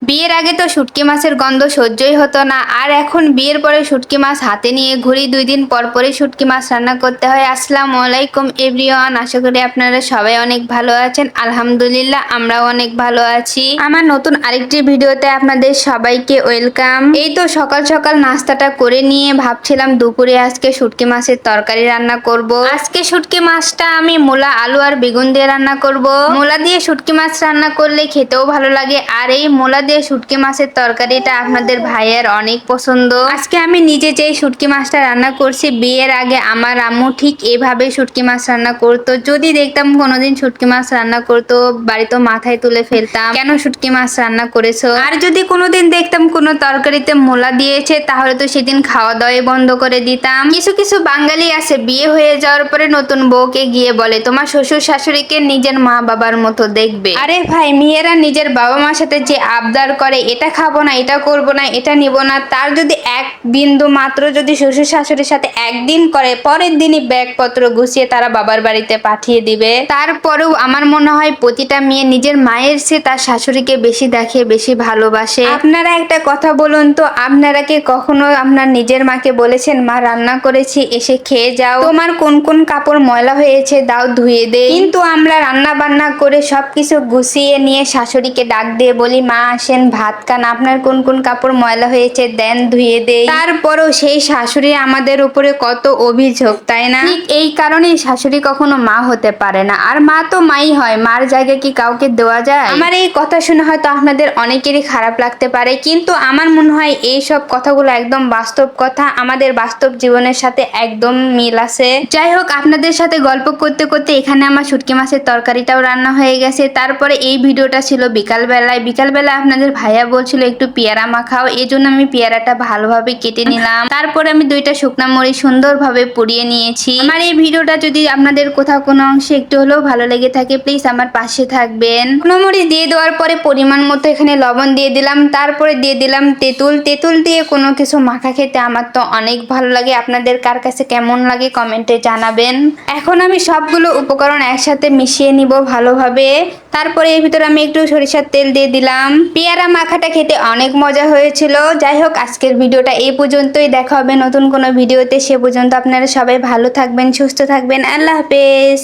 বিয়ের আগে তো শুটকি মাছের গন্ধ সহ্যই হতো না, আর এখন বিয়ের পরে শুটকি মাছ হাতে নিয়ে ঘুরি, 2 দিন পর পরে শুটকি মাছ রান্না করতে হয়। আসসালামু আলাইকুম এভরিওয়ান, আশা করি আপনারা সবাই অনেক ভালো আছেন। আলহামদুলিল্লাহ, আমরাও অনেক ভালো আছি। আমার নতুন আরেকটি ভিডিওতে আপনাদের সবাইকে ওয়েলকাম। এই তো সকাল সকাল নাস্তাটা করে নিয়ে ভাবছিলাম দুপুরে আজকে শুটকি মাছের তরকারি রান্না করব। আজকে শুটকি মাছটা আমি মূলা, আলু আর বেগুন দিয়ে রান্না করব। মূলা দিয়ে শুটকি মাছ রান্না করলে খেতেও ভালো লাগে, আর এই মূলা দিয়ে শুটকি মাছের তরকারিটা আপনাদের ভাইয়ের অনেক পছন্দ। আজকে আমি নিজে যেই শুটকি মাছটা রান্না করছি, বিয়ের আগে আমার আম্মু ঠিক এভাবে শুটকি মাছ রান্না করতো। যদি দেখতাম কোনোদিন শুটকি মাছ রান্না করতো, বাড়িতে মাথায় তুলে ফেলতাম, কেন শুটকি মাছ রান্না করেছো। আর যদি কোনোদিন দেখতাম কোনো তরকারিতে মূলা দিয়েছে, তাহলে তো সেদিন খাওয়া দাওয়াই বন্ধ করে দিতাম। কিছু কিছু বাঙালি আছে বিয়ে হয়ে যাওয়ার পরে নতুন বউকে গিয়ে বলে তোমার শ্বশুর শাশুড়িকে নিজের মা বাবার মতো দেখবে। আরে ভাই, মেয়েরা নিজের বাবা মার সাথে যে আবদার করে, এটা খাবো না, এটা করব না, এটা নিব না, তার যদি এক বিন্দু মাত্র যদি শ্বশুর শাশুড়ির সাথে একদিন করে, পরের দিনই ব্যাগপত্র গুছিয়ে তারা বাবার বাড়িতে পাঠিয়ে দিবে। তারপরেও আমার মনে হয় প্রতিটা মেয়ে নিজের মায়ের চেয়ে তার শাশুড়িকে বেশি দেখে, বেশি ভালোবাসে। আপনারা একটা কথা বলুন তো, আপনারা কি কখনো আপনার নিজের মাকে বলেছেন মা রান্না করেছি এসে খেয়ে যাও, তোমার কোন কোন কাপড় ময়লা হয়েছে দাও ধুয়ে দে। কিন্তু আমরা রান্না বান্না করে সবকিছু গুছিয়ে নিয়ে শাশুড়িকে ডাক দিয়ে বলি মা আসেন ভাত খান, আপনার কোন কোন কাপড় ময়লা হয়েছে দেন ধুয়ে দেই। তারপরও সেই শাশুড়ি আমাদের উপরে কত অভিযোগ, তাই না? ঠিক এই কারণেই শাশুড়ি কখনো মা হতে পারে না, আর মা তো মাই হয়, মার জায়গায় কি কাউকে দেওয়া যায়? আমার এই কথা শুনে হয়তো আপনাদের অনেকেরই খারাপ লাগতে পারে, কিন্তু আমার মনে হয় এই সব কথাগুলো একদম বাস্তব কথা, আমাদের বাস্তব জীবনের সাথে একদম মিল আছে। যাই হোক, আপনাদের সাথে গল্প করতে করতে এখানে আমার শুটকি মাছের তরকারিটাও রান্না হয়ে গেছে। তারপরে এই ভিডিওটা ছিল বিকালবেলায় আপনাদের ভাইয়া বলছিল একটু পেয়ারা মাখাও, এই জন্য আমি পেয়ারাটা ভালোভাবে কেটে নিলাম। তারপরে আমি 2টা শুকনা মরিচ সুন্দরভাবে পুড়িয়ে নিয়েছি। আমার এই ভিডিওটা যদি আপনাদের কোথাও কোনো অংশে একটু হলেও ভালো লেগে থাকে, প্লিজ আমার পাশে থাকবেন। শুকনো মরিচ দিয়ে দেওয়ার পরে পরিমাণ মতো এখানে লবণ দিয়ে দিলাম, তারপরে দিয়ে দিলাম তেঁতুল। তেঁতুল দিয়ে কোনো কিছু মাখা খেতে আমার তো অনেক ভালো লাগে, আপনাদের কার কাছে কেমন লাগে কমেন্টে জানাবেন। এখন আমি সবগুলো উপকরণ একসাথে মিশিয়ে নিব ভালোভাবে। তারপরে এর ভিতরে আমি একটু সরিষার তেল দিয়ে দিলাম। পেয়ারা মাখাটা খেতে অনেক মজা হয়েছিল। যাই হোক, আজকের ভিডিওটা এই পর্যন্তই, দেখা হবে নতুন কোনো ভিডিওতে। সে পর্যন্ত আপনারা সবাই ভালো থাকবেন, সুস্থ থাকবেন। আল্লাহ হাফেজ।